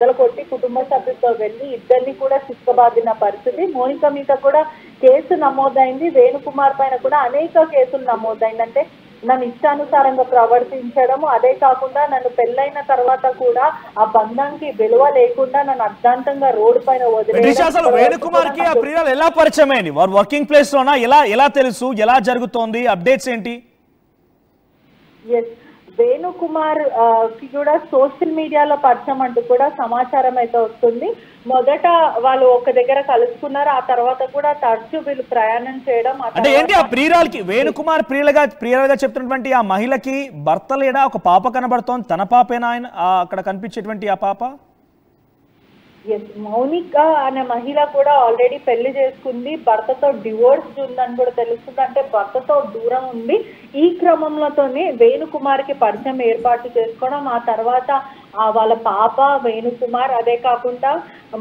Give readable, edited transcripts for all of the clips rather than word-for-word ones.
కొట్టి కుటుంబ సభ్యులతో వెళ్ళి ఇద్దరిని కూడా చిక్కబాదిన పరిస్థితి. మోనిక మీద కూడా కేసు నమోదైంది. వేణుకుమార్ పైన కూడా అనేక కేసులు నమోదైంది. అంటే నన్ను ఇష్టానుసారంగా ప్రవర్తించడము, అదే కాకుండా నన్ను పెళ్ళైన తర్వాత కూడా ఆ బంధానికి విలువ లేకుండా నన్ను అర్ధాంతంగా రోడ్డు పైన వదిలేయడం. వేణుకుమార్ కి ఆ ప్రియురాలు ఎలా పరిచయం అయింది? వారు వర్కింగ్ ప్లేస్ లోనా? ఎలా తెలుసు? ఎలా జరుగుతోంది? అప్డేట్స్ ఏంటి? వేణుకుమార్ కి కూడా సోషల్ మీడియాలో పరిచయం అంటూ కూడా సమాచారం అయితే వస్తుంది. మొదట వాళ్ళు ఒక దగ్గర కలుసుకున్నారు. ఆ తర్వాత కూడా తరచూ వీళ్ళు ప్రయాణం చేయడం. అంటే ఏంటి ఆ ప్రియురాలకి, వేణుకుమార్ ప్రియులుగా చెప్తున్నటువంటి ఆ మహిళకి భర్త లేడా? ఒక పాప కనబడుతోంది. తన పాపేనా ఆయన అక్కడ కనిపించేటువంటి ఆ పాప? మౌనిక అనే మహిళ కూడా ఆల్రెడీ పెళ్లి చేసుకుంది. భర్తతో డివోర్స్ ఉందని కూడా తెలుస్తుంది. అంటే భర్తతో దూరం ఉంది. ఈ క్రమంలోనే వేణుకుమార్ కి పరిచయం ఏర్పాటు చేసుకోవడం, ఆ తర్వాత వాళ్ళ పాప వేణుకుమార్, అదే కాకుండా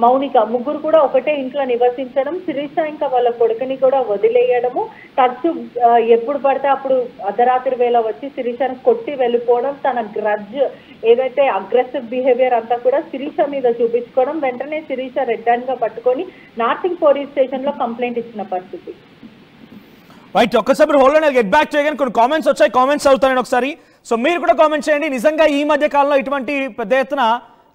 మౌనిక ముగ్గురు కూడా ఒకటే ఇంట్లో నివసించడం. శిరీష ఇంకా వాళ్ళ కొడుకుని కూడా వదిలేయడము, తరచు ఎప్పుడు పడితే అప్పుడు అర్ధరాత్రి వేళ వచ్చి శిరీషను కొట్టి వెళ్ళిపోవడం, తన గ్రడ్జ్ ఏదైతే అగ్రెసివ్ బిహేవియర్ అంతా కూడా శిరీష మీద చూపించుకోవడం. వెంటనే శిరీష రెడ్ హ్యాండ్ గా పట్టుకొని నార్సింగ్ పోలీస్ స్టేషన్ లో కంప్లైంట్ ఇచ్చిన పరిస్థితి. రైట్, ఒక్కసారి హోల్డ్ గెట్ బ్యాక్ చేయగానే కొన్ని కామెంట్స్ వచ్చాయి. కామెంట్స్ అవుతాను ఒకసారి. సో మీరు కూడా కామెంట్ చేయండి. నిజంగా ఈ మధ్య కాలంలో ఇటువంటి పెద్ద ఎత్తున,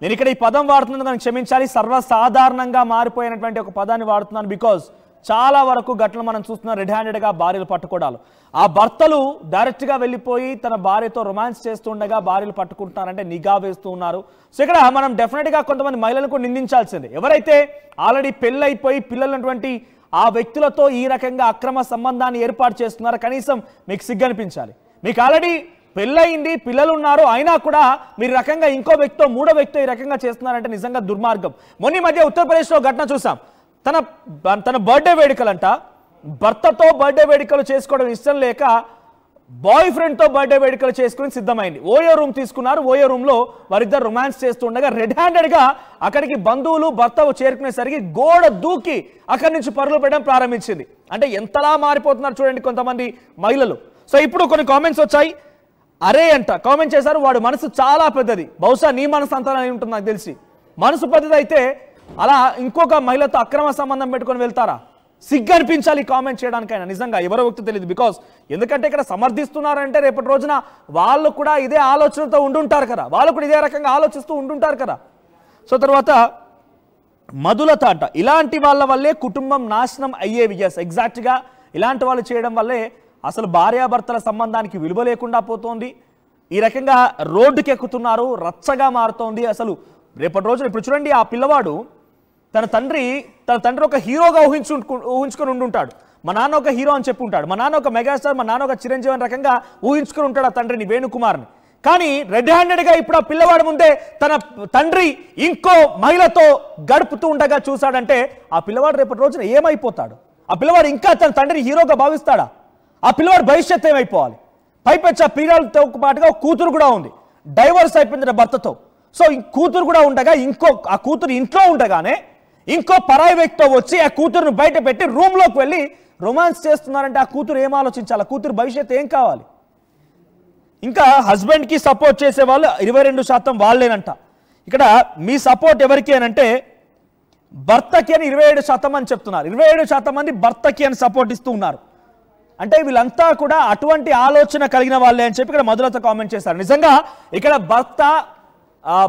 నేను ఇక్కడ ఈ పదం వాడుతున్నాను కానీ క్షమించాలి, సర్వసాధారణంగా మారిపోయినటువంటి ఒక పదాన్ని వాడుతున్నాను. బికాజ్ చాలా వరకు ఘటనలు మనం చూస్తున్నాం రెడ్ హ్యాండెడ్గా భార్యలు పట్టుకోవడాలు. ఆ భర్తలు డైరెక్ట్గా వెళ్ళిపోయి తన భార్యతో రొమాన్స్ చేస్తుండగా భార్యలు పట్టుకుంటున్నారంటే నిఘా వేస్తూ ఉన్నారు. సో ఇక్కడ మనం డెఫినెట్గా కొంతమంది మహిళలను కూడా నిందించాల్సిందే. ఎవరైతే ఆల్రెడీ పెళ్ళైపోయి పిల్లలటువంటి ఆ వ్యక్తులతో ఈ రకంగా అక్రమ సంబంధాన్ని ఏర్పాటు చేస్తున్నారో కనీసం మీకు సిగ్గనిపించాలి. మీకు ఆల్రెడీ పెళ్ళయింది, పిల్లలు ఉన్నారు, అయినా కూడా మీరు రకంగా ఇంకో వ్యక్తితో మూడో వ్యక్తితో ఈ రకంగా చేస్తున్నారంటే నిజంగా దుర్మార్గం. మొన్న మధ్య ఉత్తరప్రదేశ్లో ఘటన చూసాం. తన బర్త్డే వేడుకలంట, భర్తతో బర్త్డే వేడుకలు చేసుకోవడం ఇష్టం లేక బాయ్ ఫ్రెండ్తో బర్త్డే వేడుకలు చేసుకుని సిద్ధమైంది. ఓయో రూమ్ తీసుకున్నారు. ఓయో రూమ్లో వారిద్దరు రొమాన్స్ చేస్తుండగా రెడ్ హ్యాండెడ్గా అక్కడికి బంధువులు భర్త చేరుకునేసరికి గోడ దూకి అక్కడి నుంచి పరుగులు పెట్టడం ప్రారంభించింది. అంటే ఎంతలా మారిపోతున్నారు చూడండి కొంతమంది మహిళలు. సో ఇప్పుడు కొన్ని కామెంట్స్ వచ్చాయి. అరే అంట కామెంట్ చేశారు, వాడు మనసు చాలా పెద్దది, బహుశా నీ మనసు అంతా ఉంటుంది నాకు తెలిసి. మనసు పెద్దది అయితే అలా ఇంకొక మహిళతో అక్రమ సంబంధం పెట్టుకొని వెళ్తారా? సిగ్గు అనిపించాలి కామెంట్ చేయడానికైనా. నిజంగా ఎవరో వ్యక్తి తెలియదు. బికాస్ ఎందుకంటే ఇక్కడ సమర్థిస్తున్నారంటే రేపటి రోజున వాళ్ళు కూడా ఇదే ఆలోచనతో ఉండుంటారు కదా, వాళ్ళు కూడా ఇదే రకంగా ఆలోచిస్తూ ఉండుంటారు కదా. సో తర్వాత మధులత అంట, ఇలాంటి వాళ్ళ వల్లే కుటుంబం నాశనం అయ్యేవి. ఎస్, ఎగ్జాక్ట్గా ఇలాంటి వాళ్ళు చేయడం వల్లే అసలు భార్యాభర్తల సంబంధానికి విలువ లేకుండా పోతోంది. ఈ రకంగా రోడ్డుకి ఎక్కుతున్నారు, రచ్చగా మారుతోంది. అసలు రేపటి రోజున ఇప్పుడు చూడండి, ఆ పిల్లవాడు తన తండ్రి ఒక హీరోగా ఊహించుకొని ఉండుంటాడు. మా నాన్న ఒక హీరో అని చెప్పి ఉంటాడు, మా నాన్న ఒక మెగాస్టార్, మా నాన్న ఒక చిరంజీవి అని రకంగా ఊహించుకొని ఉంటాడు ఆ తండ్రిని, వేణుకుమార్ని. కానీ రెడ్ హ్యాండెడ్గా ఇప్పుడు ఆ పిల్లవాడు ముందే తన తండ్రి ఇంకో మహిళతో గడుపుతూ ఉండగా చూశాడంటే ఆ పిల్లవాడు రేపటి రోజున ఏమైపోతాడు? ఆ పిల్లవాడు ఇంకా తన తండ్రిని హీరోగా భావిస్తాడా? ఆ పిల్లవాడు భవిష్యత్తు ఏమైపోవాలి? పైపెచ్చి ఆ పిల్లలతో పాటుగా కూతురు కూడా ఉంది, డైవర్స్ అయిపోయింది భర్తతో. సో కూతురు కూడా ఉండగా ఆ కూతురు ఇంట్లో ఉండగానే ఇంకో పరాయి వ్యక్తితో వచ్చి ఆ కూతురును బయట పెట్టి రూమ్లోకి వెళ్ళి రొమాన్స్ చేస్తున్నారంటే ఆ కూతురు ఏం ఆలోచించాలి? ఆ కూతురు భవిష్యత్తు ఏం కావాలి? ఇంకా హస్బెండ్కి సపోర్ట్ చేసే వాళ్ళు 22% వాళ్ళేనంట. ఇక్కడ మీ సపోర్ట్ ఎవరికి అని అంటే భర్తకి అని 27% అని చెప్తున్నారు. 27% మంది భర్తకి అని సపోర్ట్ ఇస్తూ ఉన్నారు. అంటే వీళ్ళంతా కూడా అటువంటి ఆలోచన కలిగిన వాళ్ళే అని చెప్పి ఇక్కడ మధులత కామెంట్ చేశారు. నిజంగా ఇక్కడ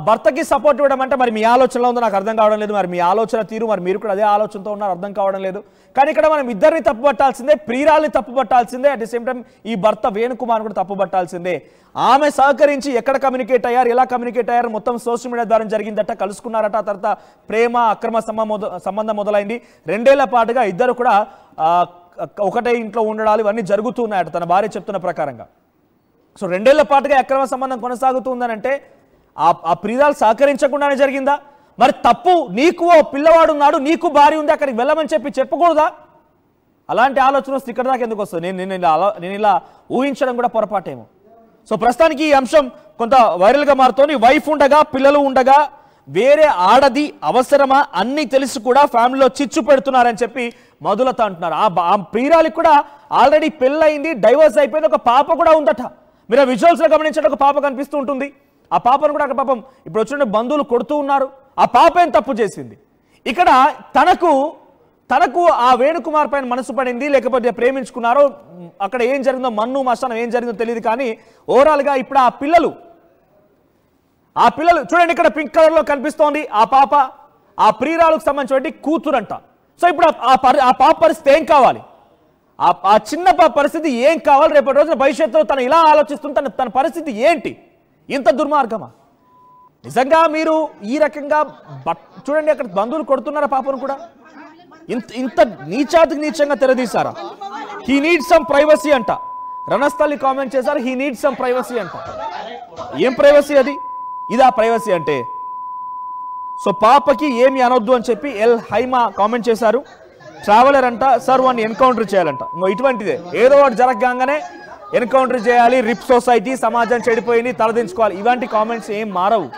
భర్తకి సపోర్ట్ ఇవ్వడం అంటే మరి మీ ఆలోచనలో ఉందో నాకు అర్థం కావడం లేదు. మరి మీ ఆలోచన తీరు, మరి మీరు కూడా అదే ఆలోచనతో ఉన్నారు, అర్థం కావడం లేదు. కానీ ఇక్కడ మనం ఇద్దరిని తప్పుపట్టాల్సిందే, ప్రియురాల్ని తప్పుపట్టాల్సిందే, అట్ ది సేమ్ టైం ఈ భర్త వేణుకుమార్ కూడా తప్పుపట్టాల్సిందే. ఆమె సహకరించి ఎక్కడ కమ్యూనికేట్ అయ్యారు, ఎలా కమ్యూనికేట్ అయ్యారు, మొత్తం సోషల్ మీడియా ద్వారా జరిగిందట, కలుసుకున్నారట, ఆ తర్వాత ప్రేమ అక్రమ సంబంధం మొదలైంది. 2 ఏళ్ల పాటుగా ఇద్దరు కూడా ఒకటే ఇంట్లో ఉండడాలు ఇవన్నీ జరుగుతున్నాయట తన భార్య చెప్తున్న ప్రకారంగా. సో 2 ఏళ్ల పాటుగా అక్రమ సంబంధం కొనసాగుతుందనంటే ఆ ప్రియురాలు సహకరించకుండానే జరిగిందా? మరి తప్పు నీకు ఓ పిల్లవాడు ఉన్నాడు, నీకు భార్య ఉంది, అక్కడికి వెళ్ళమని చెప్పకూడదా? అలాంటి ఆలోచన వస్తే ఇక్కడ దాకా ఎందుకు వస్తుంది? నేను ఇలా ఊహించడం కూడా పొరపాటేమో. సో ప్రస్తుతానికి ఈ అంశం కొంత వైరల్గా మారుతోంది. వైఫ్ ఉండగా పిల్లలు ఉండగా వేరే ఆడది అవసరమా అన్నీ తెలిసి కూడా ఫ్యామిలీలో చిచ్చు పెడుతున్నారని చెప్పి మధులత అంటున్నారు. ఆ ప్రియురాలికి కూడా ఆల్రెడీ పెళ్ళయింది, డైవర్స్ అయిపోయింది, ఒక పాప కూడా ఉందట. మీరు విజువల్స్లో గమనించడం ఒక పాప కనిపిస్తూ ఉంటుంది. ఆ పాపను కూడా అక్కడ పాపం ఇప్పుడు వచ్చిన బంధువులు కొడుతూ ఉన్నారు. ఆ పాప ఏం తప్పు చేసింది? ఇక్కడ తనకు ఆ వేణుకుమార్ పైన మనసు పడింది, లేకపోతే ప్రేమించుకున్నారో, అక్కడ ఏం జరిగిందో మన్ను మస్తానం ఏం జరిగిందో తెలియదు. కానీ ఓవరాల్గా ఇప్పుడు ఆ పిల్లలు చూడండి, ఇక్కడ పింక్ కలర్లో కనిపిస్తోంది ఆ పాప, ఆ ప్రియురాలకు సంబంధించిన కూతురంట. సో ఇప్పుడు ఆ పాప పరిస్థితి ఏం కావాలి? ఆ చిన్న పాప పరిస్థితి ఏం కావాలి? రేపటి రోజున భవిష్యత్తులో తను ఇలా ఆలోచిస్తుంటే తన పరిస్థితి ఏంటి? ఇంత దుర్మార్గమా? నిజంగా మీరు ఈ రకంగా చూడండి, అక్కడ బంధువులు కొడుతున్నారా పాపను కూడా? ఇంత నీచాతికి నీచంగా తెరదీశారా? హీ నీడ్స్ సమ్ ప్రైవసీ అంట. రణస్థలి కామెంట్ చేశారు, హీ నీడ్స్ సమ్ ప్రైవసీ అంట. ఏం ప్రైవసీ అది? ఇదా ప్రైవసీ అంటే? సో పాపకి ఏమి అనొద్దు అని చెప్పి ఎల్ హైమా కామెంట్ చేశారు. ట్రావెలర్ అంట, సార్ వాడిని ఎన్కౌంటర్ చేయాలంట. ఇటువంటిదే ఏదో ఒకటి జరగగానే ఎన్కౌంటర్ చేయాలి, రిప్ సొసైటీ, సమాజం చెడిపోయి తలదించుకోవాలి, ఇలాంటి కామెంట్స్ ఏం మారవు.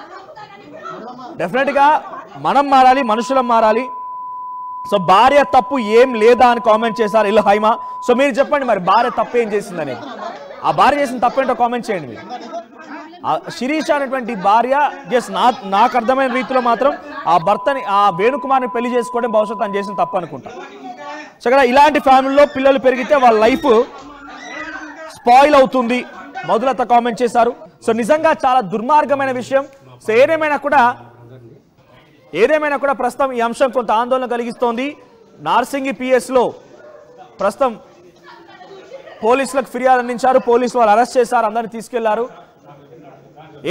డెఫినెట్గా మనం మారాలి, మనుషులం మారాలి. సో భార్య తప్పు ఏం లేదా అని కామెంట్ చేశారు ఎల్ హైమా. సో మీరు చెప్పండి, మరి భార్య తప్పు ఏం చేసిందని, ఆ భార్య చేసిన తప్పేంటో కామెంట్ చేయండి మీరు. శిరీష అనేటువంటి భార్య జస్ట్ నాకు అర్థమైన రీతిలో మాత్రం ఆ భర్తని, ఆ వేణుకుమార్ని పెళ్లి చేసుకోవడం భవిష్యత్తు తను చేసిన తప్పు అనుకుంటా. సో ఇక్కడ ఇలాంటి ఫ్యామిలీలో పిల్లలు పెరిగితే వాళ్ళ లైఫ్ స్పాయిల్ అవుతుంది. మధులత కామెంట్ చేశారు. సో నిజంగా చాలా దుర్మార్గమైన విషయం. సో ఏదేమైనా కూడా ప్రస్తుతం ఈ అంశం కొంత ఆందోళన కలిగిస్తోంది. నార్సింగి పిఎస్లో ప్రస్తుతం పోలీసులకు ఫిర్యాదు అందించారు, పోలీసులు వాళ్ళు అరెస్ట్ చేశారు, అందరినీ తీసుకెళ్లారు.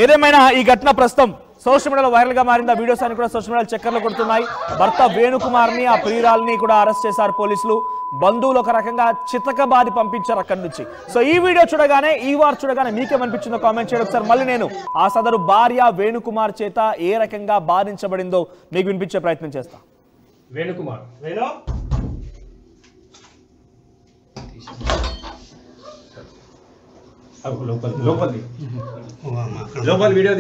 ఏదేమైనా ఈ ఘటన ప్రస్తుతం సోషల్ మీడియాలో వైరల్ గా మారింది. ఆ వీడియోస్ అన్ని కూడా సోషల్ మీడియాలో చక్కర్లు కొడుతున్నాయి. భర్త వేణుకుమార్ని, ఆ ప్రియురాల్ని కూడా అరెస్ట్ చేశారు పోలీసులు. బంధువులు ఒక రకంగా చితకబాది పంపించారు అక్కడి నుంచి. సో ఈ వీడియో చూడగానే, ఈ వార్ చూడగానే మీకేమనిపించిందో కామెంట్ చేయండి ఒకసారి. మళ్ళీ నేను ఆ సదరు భార్య వేణుకుమార్ చేత ఏ రకంగా బాధించబడిందో మీకు వినిపించే ప్రయత్నం చేస్తా. వేణుకుమార్ లోపల వీడియో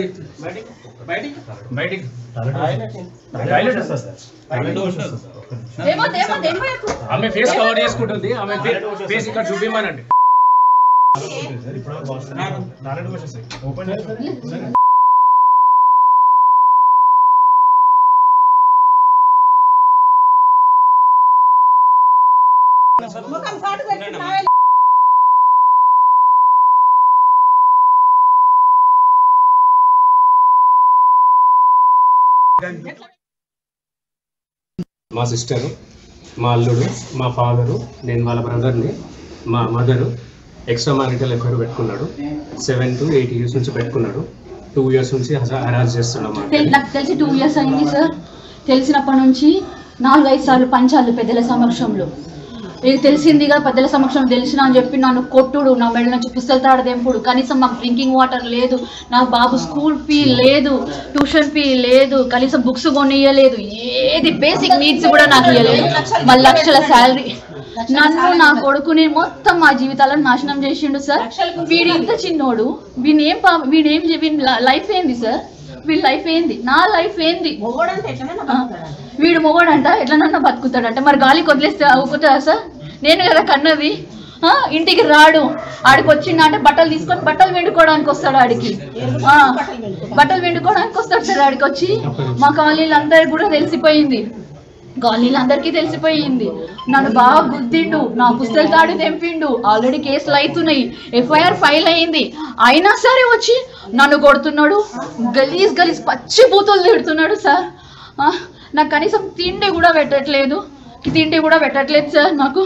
ఆమె ఫేస్ కవర్ చేసుకుంటుంది, ఆమె ఫేస్ ఇక్కడ చూపిమనండి. మా సిస్టరు, మా అల్లుడు, మా ఫాదరు, నేను వాళ్ళ బ్రదర్ని, మా మదరు ఎక్స్ట్రా మ్యారిటల్ ఎఫైర్ పెట్టుకున్నాడు. 7 to 8 years నుంచి పెట్టుకున్నాడు. 2 years నుంచి హరాస్ చేస్తున్నాం. నాకు తెలిసి 2 years అయింది సార్. తెలిసినప్పటి నుంచి 4-5 సార్లు పంచాలు పెద్దల సమక్షంలో. మీకు తెలిసిందిగా పెద్దల సమక్షంలో తెలిసిన అని చెప్పి నన్ను కొట్టుడు, నా మెడ నుంచి పుస్తలు తాడదెంపుడు, కనీసం మాకు డ్రింకింగ్ వాటర్ లేదు, నా బాబు స్కూల్ ఫీ లేదు, ట్యూషన్ ఫీ లేదు, కనీసం బుక్స్ కొనియలేదు, ఏది బేసిక్ నీడ్స్ కూడా నాకు ఇవ్వలేదు. 10 లక్షల శాలరీ, నన్ను నా కొడుకుని మొత్తం మా జీవితాలను నాశనం చేసిండు సార్. వీడు ఇంత చిన్నోడు, వీని లైఫ్ ఏంది సార్? వీడి లైఫ్ ఏంది? నా లైఫ్ ఏంది? వీడు మొగోడంట, ఎట్లనన్నా బతుకుతాడంట. మరి గాలికి వదిలేస్తే అవుతుందా సార్? నేను కదా కన్నది. ఇంటికి రాడు, ఆడికి వచ్చిండ అంటే బట్టలు తీసుకొని బట్టలు వెండుకోవడానికి వస్తాడు. ఆడికి బట్టలు వెండుకోవడానికి వస్తాడు సార్. ఆడికి వచ్చి మా కాలనీలందరికీ కూడా తెలిసిపోయింది, కాలనీలందరికీ తెలిసిపోయింది. నన్ను బాగా గుద్దిండు, నా పుస్తలు తాడు తెంపిండు. ఆల్రెడీ కేసులు అవుతున్నాయి, FIR ఫైల్ అయింది. అయినా సరే వచ్చి నన్ను కొడుతున్నాడు, గలీజ్ పచ్చి బూతులు తిడుతున్నాడు సార్. నాకు కనీసం తిండి కూడా పెట్టట్లేదు సార్ నాకు.